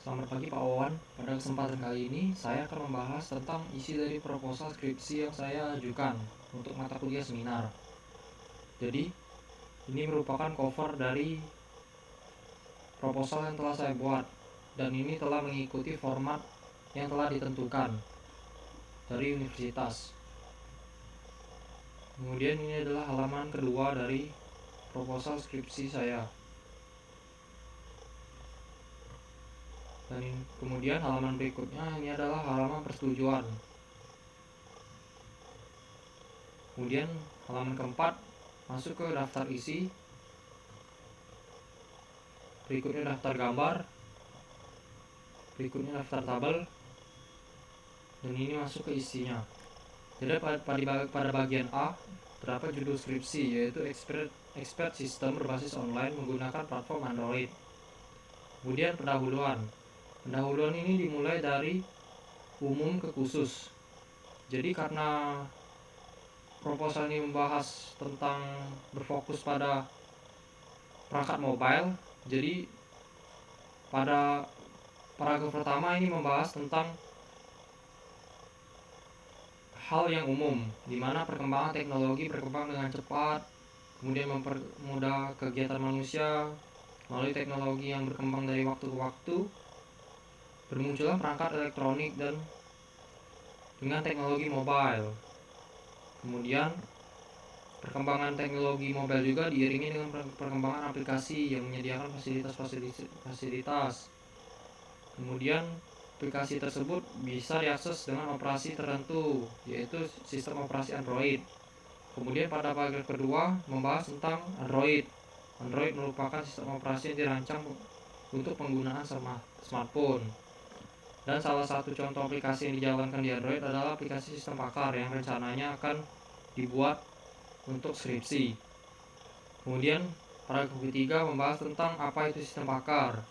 Selamat pagi Pak Wawan. Pada kesempatan kali ini saya akan membahas tentang isi dari proposal skripsi yang saya ajukan untuk mata kuliah seminar. Jadi, ini merupakan cover dari proposal yang telah saya buat, dan ini telah mengikuti format yang telah ditentukan dari universitas. Kemudian ini adalah halaman kedua dari proposal skripsi saya. Dan kemudian halaman berikutnya ini adalah halaman persetujuan. Kemudian halaman keempat masuk ke daftar isi, berikutnya daftar gambar, berikutnya daftar tabel, dan ini masuk ke isinya. Jadi pada bagian A terdapat judul skripsi, yaitu expert sistem berbasis online menggunakan platform Android. Kemudian pendahuluan ini dimulai dari umum ke khusus. Jadi karena proposal ini membahas tentang berfokus pada perangkat mobile, jadi pada paragraf pertama ini membahas tentang hal yang umum, di mana perkembangan teknologi berkembang dengan cepat, kemudian mempermudah kegiatan manusia melalui teknologi yang berkembang dari waktu ke waktu. Bermunculan perangkat elektronik dan dengan teknologi mobile. Kemudian perkembangan teknologi mobile juga diiringi dengan perkembangan aplikasi yang menyediakan fasilitas. Kemudian aplikasi tersebut bisa diakses dengan operasi tertentu, yaitu sistem operasi Android. Kemudian pada paragraf kedua membahas tentang Android. Android merupakan sistem operasi yang dirancang untuk penggunaan smartphone. Dan salah satu contoh aplikasi yang dijalankan di Android adalah aplikasi sistem pakar yang rencananya akan dibuat untuk skripsi. Kemudian paragraf ketiga membahas tentang apa itu sistem pakar.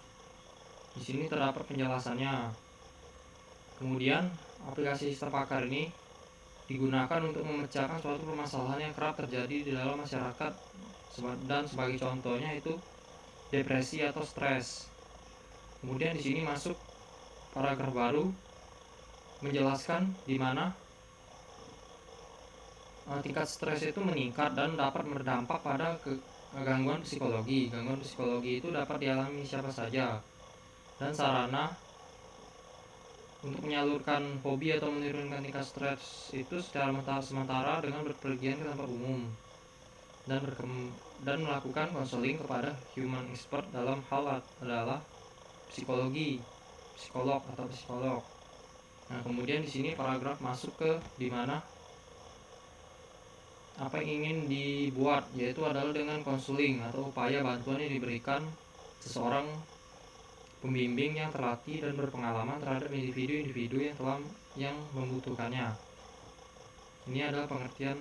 Di sini terdapat penjelasannya. Kemudian aplikasi sistem pakar ini digunakan untuk memecahkan suatu permasalahan yang kerap terjadi di dalam masyarakat, dan sebagai contohnya itu depresi atau stres. Kemudian di sini masuk paragraf baru menjelaskan di mana tingkat stres itu meningkat dan dapat berdampak pada gangguan psikologi. Gangguan psikologi itu dapat dialami siapa saja, dan sarana untuk menyalurkan hobi atau menurunkan tingkat stres itu secara sementara dengan berpergian ke tempat umum dan melakukan konseling kepada human expert dalam hal adalah psikolog. Nah, kemudian di sini paragraf masuk ke dimana apa yang ingin dibuat, yaitu adalah dengan konseling atau upaya bantuan yang diberikan seseorang pembimbing yang terlatih dan berpengalaman terhadap individu-individu yang membutuhkannya. Ini adalah pengertian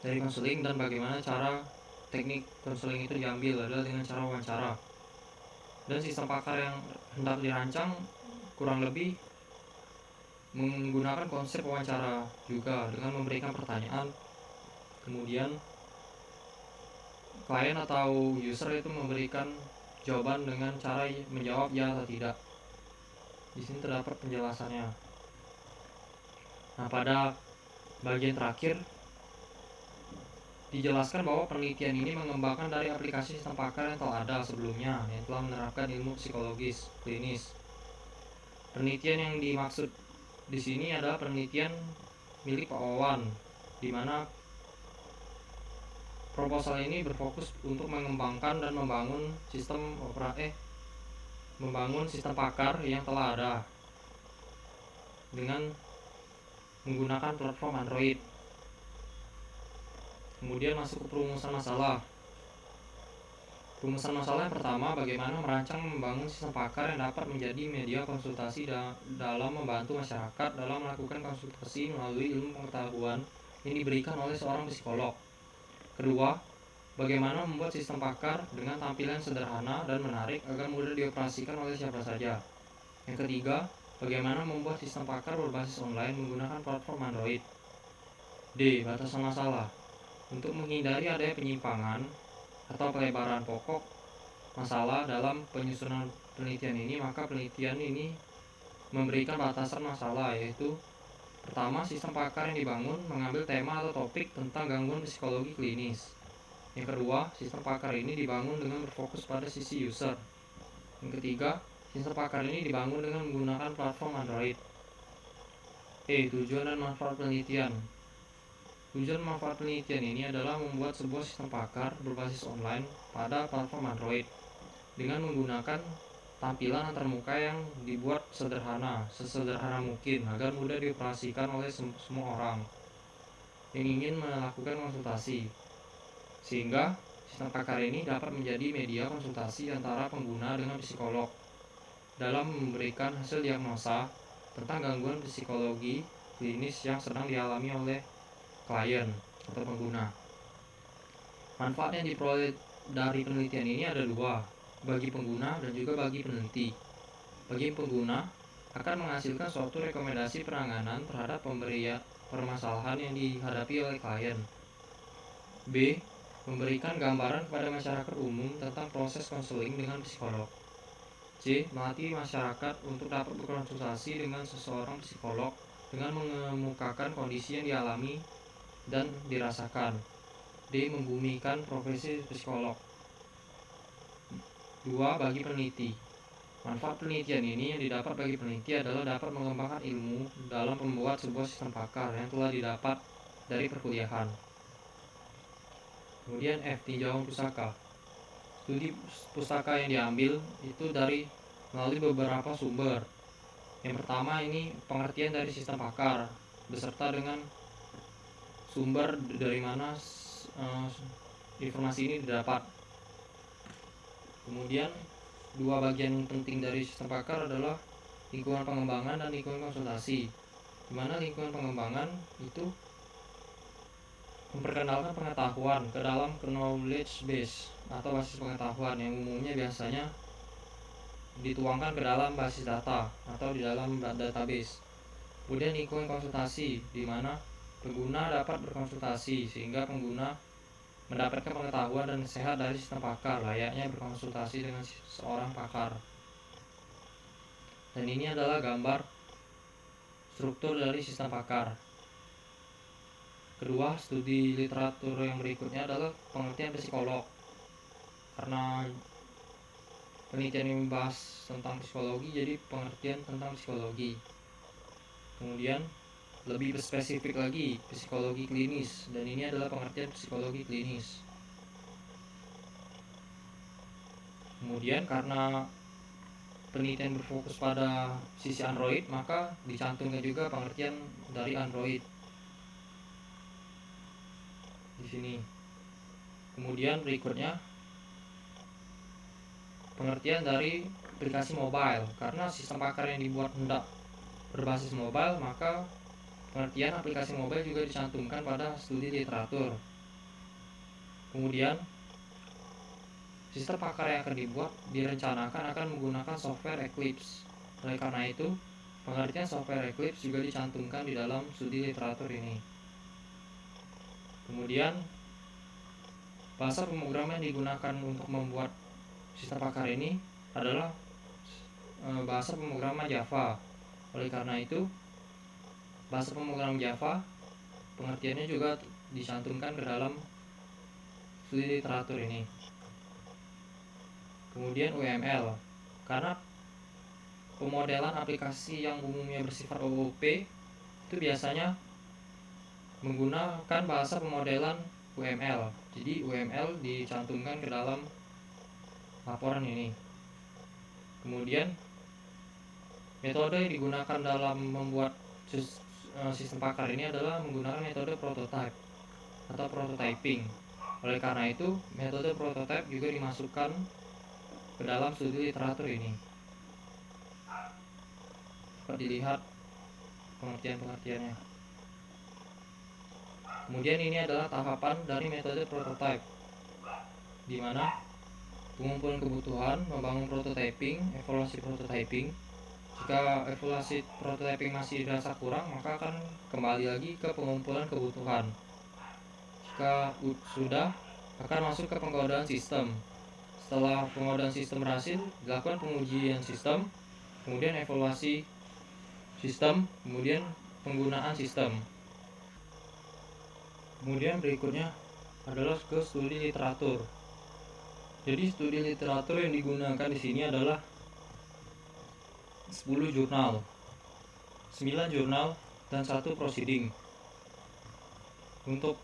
dari konseling, dan bagaimana cara teknik konseling itu diambil adalah dengan cara wawancara. Dan sistem pakar yang hendak dirancang kurang lebih menggunakan konsep wawancara juga, dengan memberikan pertanyaan, kemudian klien atau user itu memberikan jawaban dengan cara menjawab ya atau tidak. Di sini terdapat penjelasannya. Nah, pada bagian terakhir dijelaskan bahwa penelitian ini mengembangkan dari aplikasi sistem pakar yang telah ada sebelumnya, yang telah menerapkan ilmu psikologis klinis. Penelitian yang dimaksud di sini adalah penelitian milik Pak Wawan, di mana proposal ini berfokus untuk mengembangkan dan membangun sistem pakar yang telah ada dengan menggunakan platform Android. Kemudian masuk ke perumusan masalah. Rumusan masalah yang pertama, bagaimana merancang membangun sistem pakar yang dapat menjadi media konsultasi dalam membantu masyarakat dalam melakukan konsultasi melalui ilmu pengetahuan yang diberikan oleh seorang psikolog. Kedua, bagaimana membuat sistem pakar dengan tampilan sederhana dan menarik agar mudah dioperasikan oleh siapa saja. Yang ketiga, bagaimana membuat sistem pakar berbasis online menggunakan platform Android. D. Batasan masalah. Untuk menghindari adanya penyimpangan atau pelebaran pokok masalah dalam penyusunan penelitian ini, maka penelitian ini memberikan batasan masalah, yaitu pertama, sistem pakar yang dibangun mengambil tema atau topik tentang gangguan psikologi klinis. Yang kedua, sistem pakar ini dibangun dengan berfokus pada sisi user. Yang ketiga, sistem pakar ini dibangun dengan menggunakan platform Android. Tujuan dan manfaat penelitian. Tujuan manfaat penelitian ini adalah membuat sebuah sistem pakar berbasis online pada platform Android dengan menggunakan tampilan antarmuka yang dibuat sesederhana mungkin agar mudah dioperasikan oleh semua orang yang ingin melakukan konsultasi, sehingga sistem pakar ini dapat menjadi media konsultasi antara pengguna dengan psikolog dalam memberikan hasil diagnosa tentang gangguan psikologi klinis yang sedang dialami oleh klien atau pengguna. Manfaat yang diperoleh dari penelitian ini ada dua, bagi pengguna dan juga bagi peneliti. Bagi pengguna, akan menghasilkan suatu rekomendasi penanganan terhadap permasalahan yang dihadapi oleh klien. B. Memberikan gambaran kepada masyarakat umum tentang proses konseling dengan psikolog. C. Melatih masyarakat untuk dapat berkonsultasi dengan seseorang psikolog dengan mengemukakan kondisi yang dialami dan dirasakan. D. Membumikan profesi psikolog. 2. Bagi peneliti. Manfaat penelitian ini yang didapat bagi peneliti adalah dapat mengembangkan ilmu dalam membuat sebuah sistem pakar yang telah didapat dari perkuliahan. Kemudian F. Tinjauan pustaka. Studi pustaka yang diambil itu melalui beberapa sumber. Yang pertama ini pengertian dari sistem pakar beserta dengan sumber dari mana informasi ini didapat. Kemudian dua bagian penting dari sistem pakar adalah lingkungan pengembangan dan lingkungan konsultasi, di mana lingkungan pengembangan itu memperkenalkan pengetahuan ke dalam knowledge base atau basis pengetahuan yang umumnya biasanya dituangkan ke dalam basis data atau di dalam database. Kemudian lingkungan konsultasi, di mana pengguna dapat berkonsultasi sehingga pengguna mendapatkan pengetahuan dan nasihat dari sistem pakar layaknya berkonsultasi dengan seorang pakar. Dan ini adalah gambar struktur dari sistem pakar. Kedua, studi literatur yang berikutnya adalah pengertian psikolog. Karena penelitian ini membahas tentang psikologi, jadi pengertian tentang psikologi. Kemudian lebih spesifik lagi, psikologi klinis, dan ini adalah pengertian psikologi klinis. Kemudian karena penelitian berfokus pada sisi Android, maka dicantumkan juga pengertian dari Android di sini. Kemudian berikutnya pengertian dari aplikasi mobile. Karena sistem pakar yang dibuat hendak berbasis mobile, maka pengertian aplikasi mobile juga dicantumkan pada studi literatur. Kemudian sistem pakar yang akan dibuat direncanakan akan menggunakan software Eclipse. Oleh karena itu, pengertian software Eclipse juga dicantumkan di dalam studi literatur ini. Kemudian bahasa pemrograman yang digunakan untuk membuat sistem pakar ini adalah bahasa pemrograman Java. Oleh karena itu, bahasa pemrograman Java pengertiannya juga dicantumkan ke dalam studi literatur ini. Kemudian UML, karena pemodelan aplikasi yang umumnya bersifat OOP itu biasanya menggunakan bahasa pemodelan UML. Jadi UML dicantumkan ke dalam laporan ini. Kemudian metode yang digunakan dalam membuat sistem pakar ini adalah menggunakan metode prototype atau prototyping. Oleh karena itu, metode prototype juga dimasukkan ke dalam studi literatur ini. Dapat dilihat pengertian-pengertiannya. Kemudian ini adalah tahapan dari metode prototype, di mana pengumpulan kebutuhan, membangun prototyping, evaluasi prototyping. Jika evaluasi prototyping masih dirasa kurang, maka akan kembali lagi ke pengumpulan kebutuhan. Jika sudah, akan masuk ke penggodaan sistem. Setelah pengodean sistem berhasil, dilakukan pengujian sistem, kemudian evaluasi sistem, kemudian penggunaan sistem. Kemudian berikutnya adalah ke studi literatur. Jadi studi literatur yang digunakan di sini adalah 10 jurnal, 9 jurnal, dan 1 proceeding. Untuk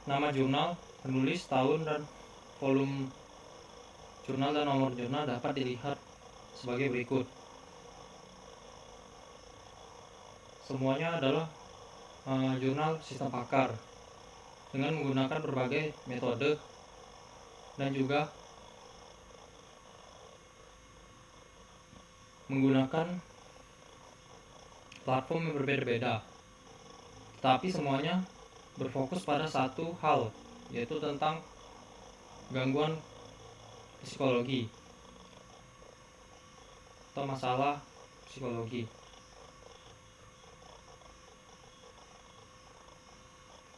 nama jurnal, penulis, tahun, dan volume jurnal dan nomor jurnal dapat dilihat sebagai berikut. Semuanya adalah jurnal sistem pakar dengan menggunakan berbagai metode dan juga menggunakan platform yang berbeda-beda, tapi semuanya berfokus pada satu hal, yaitu tentang gangguan psikologi atau masalah psikologi.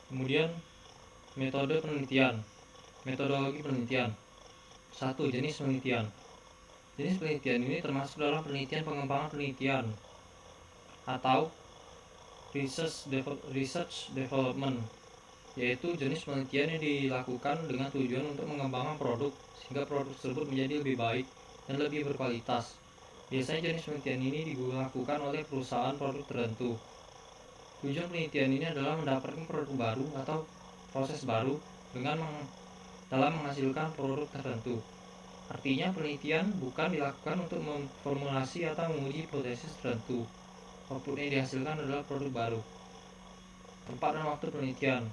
Kemudian metode penelitian, metodologi penelitian. 1. Jenis penelitian. Jenis penelitian ini termasuk dalam penelitian pengembangan penelitian atau research development, yaitu jenis penelitian yang dilakukan dengan tujuan untuk mengembangkan produk sehingga produk tersebut menjadi lebih baik dan lebih berkualitas. Biasanya jenis penelitian ini dilakukan oleh perusahaan produk tertentu. Tujuan penelitian ini adalah mendapatkan produk baru atau proses baru dalam menghasilkan produk tertentu. Artinya penelitian bukan dilakukan untuk memformulasi atau menguji hipotesis tertentu. Output yang dihasilkan adalah produk baru. Tempat dan waktu penelitian.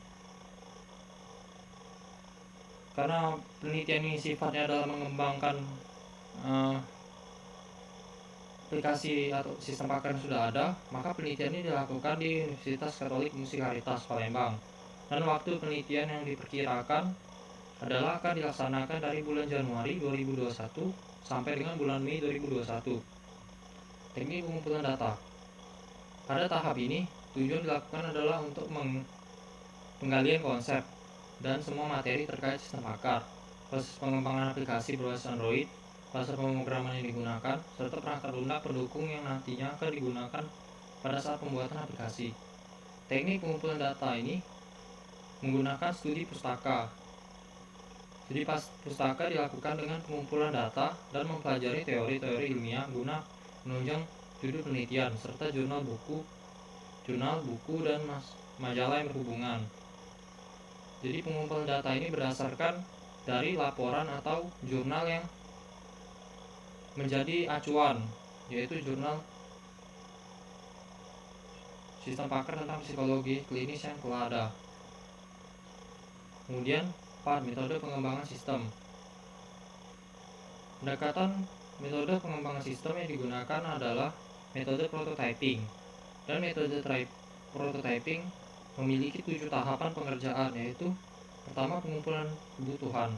Karena penelitian ini sifatnya adalah mengembangkan aplikasi atau sistem pakar yang sudah ada, maka penelitian ini dilakukan di Universitas Katolik Musikaritas Palembang. Dan waktu penelitian yang diperkirakan adalah akan dilaksanakan dari bulan Januari 2021 sampai dengan bulan Mei 2021. Teknik pengumpulan data. Pada tahap ini, tujuan dilakukan adalah untuk penggalian konsep dan semua materi terkait sistem pakar, proses pengembangan aplikasi berbasis Android, bahasa pemrograman yang digunakan, serta perangkat lunak pendukung yang nantinya akan digunakan pada saat pembuatan aplikasi. Teknik pengumpulan data ini menggunakan studi pustaka. Studi pustaka dilakukan dengan pengumpulan data dan mempelajari teori-teori ilmiah guna menunjang judul penelitian serta jurnal buku, dan majalah yang berhubungan. Jadi pengumpulan data ini berdasarkan dari laporan atau jurnal yang menjadi acuan, yaitu jurnal sistem pakar tentang psikologi klinis yang telah ada. Kemudian 4. Metode pengembangan sistem. Pendekatan metode pengembangan sistem yang digunakan adalah metode prototyping. Dan metode prototyping memiliki 7 tahapan pengerjaan, yaitu pertama, pengumpulan kebutuhan.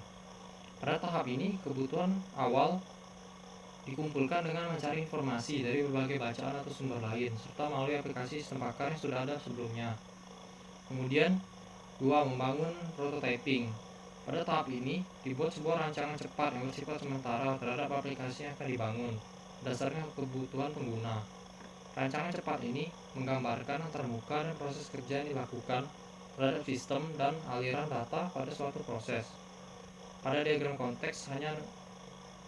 Pada tahap ini, kebutuhan awal dikumpulkan dengan mencari informasi dari berbagai bacaan atau sumber lain, serta melalui aplikasi sistem pakar yang sudah ada sebelumnya. Kemudian 2. Membangun prototyping. Pada tahap ini, dibuat sebuah rancangan cepat yang bersifat sementara terhadap aplikasi yang akan dibangun, berdasarkan kebutuhan pengguna. Rancangan cepat ini menggambarkan antarmuka dan proses kerja yang dilakukan terhadap sistem dan aliran data pada suatu proses. Pada diagram konteks, hanya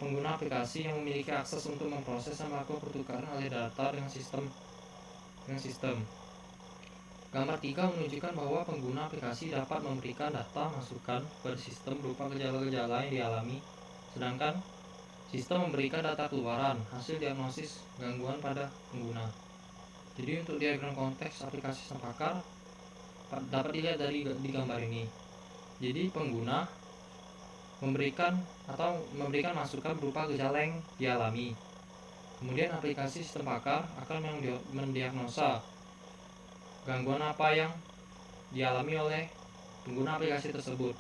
pengguna aplikasi yang memiliki akses untuk memproses dan melakukan pertukaran alih data dengan sistem. Gambar 3 menunjukkan bahwa pengguna aplikasi dapat memberikan data masukan kepada sistem berupa gejala-gejala yang dialami, sedangkan sistem memberikan data keluaran hasil diagnosis gangguan pada pengguna. Jadi untuk diagram konteks aplikasi sistem pakar dapat dilihat di gambar ini. Jadi pengguna memberikan masukan berupa gejala yang dialami. Kemudian aplikasi sistem pakar akan mendiagnosa gangguan apa yang dialami oleh pengguna aplikasi tersebut.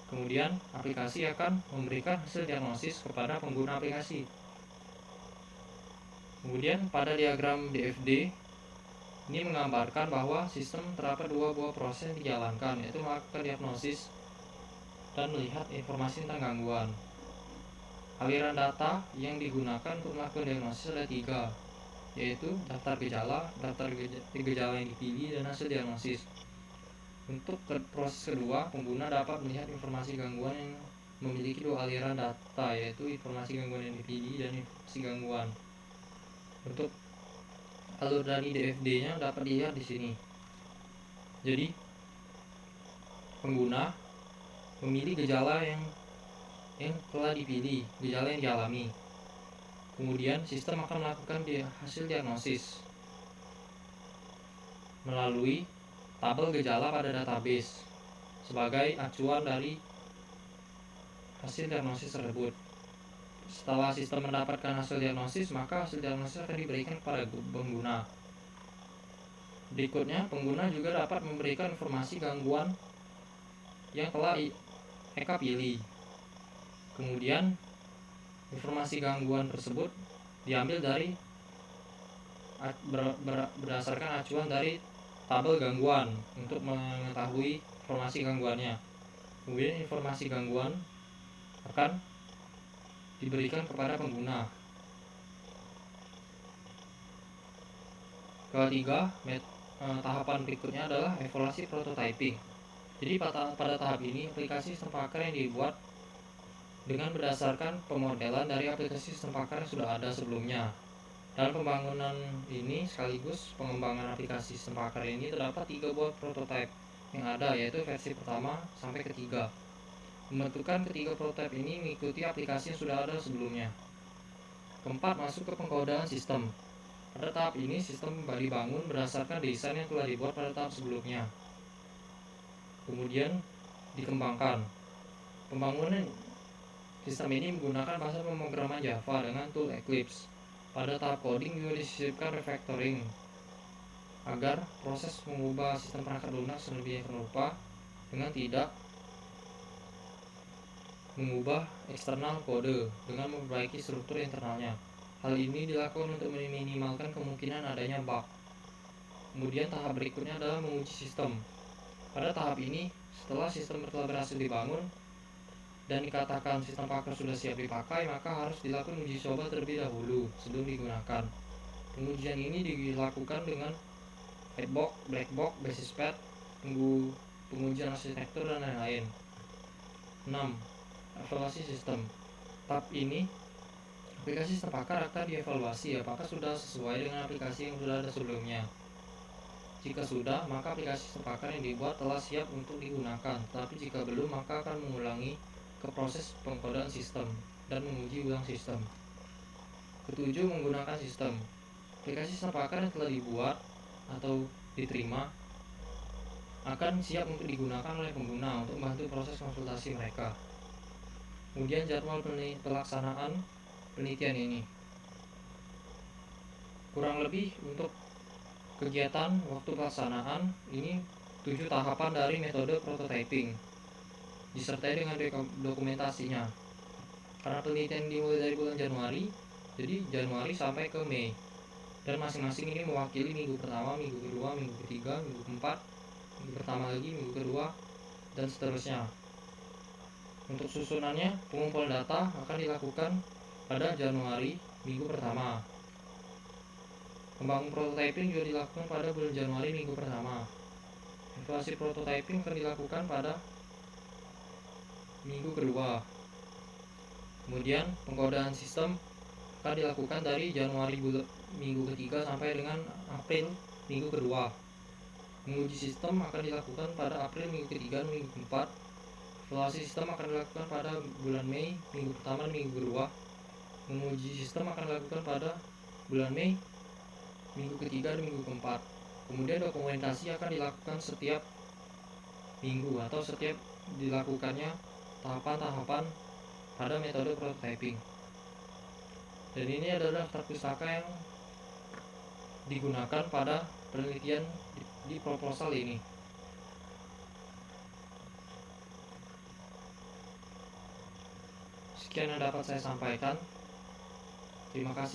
Kemudian aplikasi akan memberikan hasil diagnosis kepada pengguna aplikasi. Kemudian pada diagram DFD ini menggambarkan bahwa sistem terdapat 2 buah proses yang dijalankan, yaitu melakukan diagnosis dan melihat informasi tentang gangguan. Aliran data yang digunakan untuk melakukan diagnosis ada 3, yaitu daftar gejala yang dipilih, dan hasil diagnosis. Untuk proses kedua, pengguna dapat melihat informasi gangguan yang memiliki 2 aliran data, yaitu informasi gangguan yang dipilih dan informasi gangguan. Untuk alur dari DFD-nya dapat dilihat di sini. Jadi, pengguna memilih gejala yang telah dipilih, gejala yang dialami. Kemudian sistem akan melakukan hasil diagnosis melalui tabel gejala pada database sebagai acuan dari hasil diagnosis tersebut. Setelah sistem mendapatkan hasil diagnosis, maka hasil diagnosis akan diberikan kepada pengguna. Berikutnya, pengguna juga dapat memberikan informasi gangguan yang telah Eka pilih. Kemudian, informasi gangguan tersebut diambil dari berdasarkan acuan dari tabel gangguan untuk mengetahui informasi gangguannya. Kemudian informasi gangguan akan diberikan kepada pengguna. Ketiga, tahapan berikutnya adalah evaluasi prototyping. Jadi pada tahap ini aplikasi sistem pakar yang dibuat dengan berdasarkan pemodelan dari aplikasi sistem pakar yang sudah ada sebelumnya. Dalam pembangunan ini sekaligus pengembangan aplikasi sistem pakar ini terdapat 3 buah prototipe yang ada, yaitu versi pertama sampai ketiga. Pembentukan ketiga prototipe ini mengikuti aplikasi yang sudah ada sebelumnya. Keempat, masuk ke pengkodaan sistem. Pada tahap ini sistem dibangun berdasarkan desain yang telah dibuat pada tahap sebelumnya. Kemudian dikembangkan. Pembangunan sistem ini menggunakan bahasa pemrograman Java dengan tool Eclipse. Pada tahap coding juga disisipkan refactoring agar proses mengubah sistem perangkat lunak sedemikian rupa dengan tidak mengubah eksternal kode dengan memperbaiki struktur internalnya. Hal ini dilakukan untuk meminimalkan kemungkinan adanya bug. Kemudian tahap berikutnya adalah menguji sistem. Pada tahap ini, setelah sistem telah berhasil dibangun dan dikatakan sistem pakar sudah siap dipakai, maka harus dilakukan uji coba terlebih dahulu sebelum digunakan. Pengujian ini dilakukan dengan white box, black box, basis path, pengujian arsitektur, dan lain-lain. 6. Evaluasi sistem. Tahap ini aplikasi sistem pakar akan dievaluasi apakah sudah sesuai dengan aplikasi yang sudah ada sebelumnya. Jika sudah, maka aplikasi sistem pakar yang dibuat telah siap untuk digunakan. Tetapi jika belum, maka akan mengulangi ke proses pengkodaan sistem dan menguji ulang sistem. Ketujuh, menggunakan sistem. Aplikasi sistem pakar yang telah dibuat atau diterima akan siap untuk digunakan oleh pengguna untuk membantu proses konsultasi mereka. Kemudian jadwal pelaksanaan penelitian ini. Kurang lebih untuk kegiatan waktu pelaksanaan ini 7 tahapan dari metode prototyping disertai dengan dokumentasinya. Karena penelitian dimulai dari bulan Januari, jadi Januari sampai ke Mei, dan masing-masing ini mewakili minggu pertama, minggu kedua, minggu ketiga, minggu keempat, minggu pertama lagi, minggu kedua, dan seterusnya. Untuk susunannya, pengumpulan data akan dilakukan pada Januari minggu pertama. Pembangunan prototyping juga dilakukan pada bulan Januari minggu pertama. Evaluasi prototyping akan dilakukan pada minggu kedua. Kemudian pengkodaan sistem akan dilakukan dari Januari minggu ketiga sampai dengan April minggu kedua. Menguji sistem akan dilakukan pada April minggu ketiga dan minggu keempat. Evaluasi sistem akan dilakukan pada bulan Mei minggu pertama dan minggu kedua. Menguji sistem akan dilakukan pada bulan Mei minggu ketiga dan minggu keempat. Kemudian dokumentasi akan dilakukan setiap minggu atau setiap dilakukannya tahapan-tahapan pada metode prototyping. Dan ini adalah daftar pustaka yang digunakan pada penelitian di proposal ini. Sekian yang dapat saya sampaikan. Terima kasih.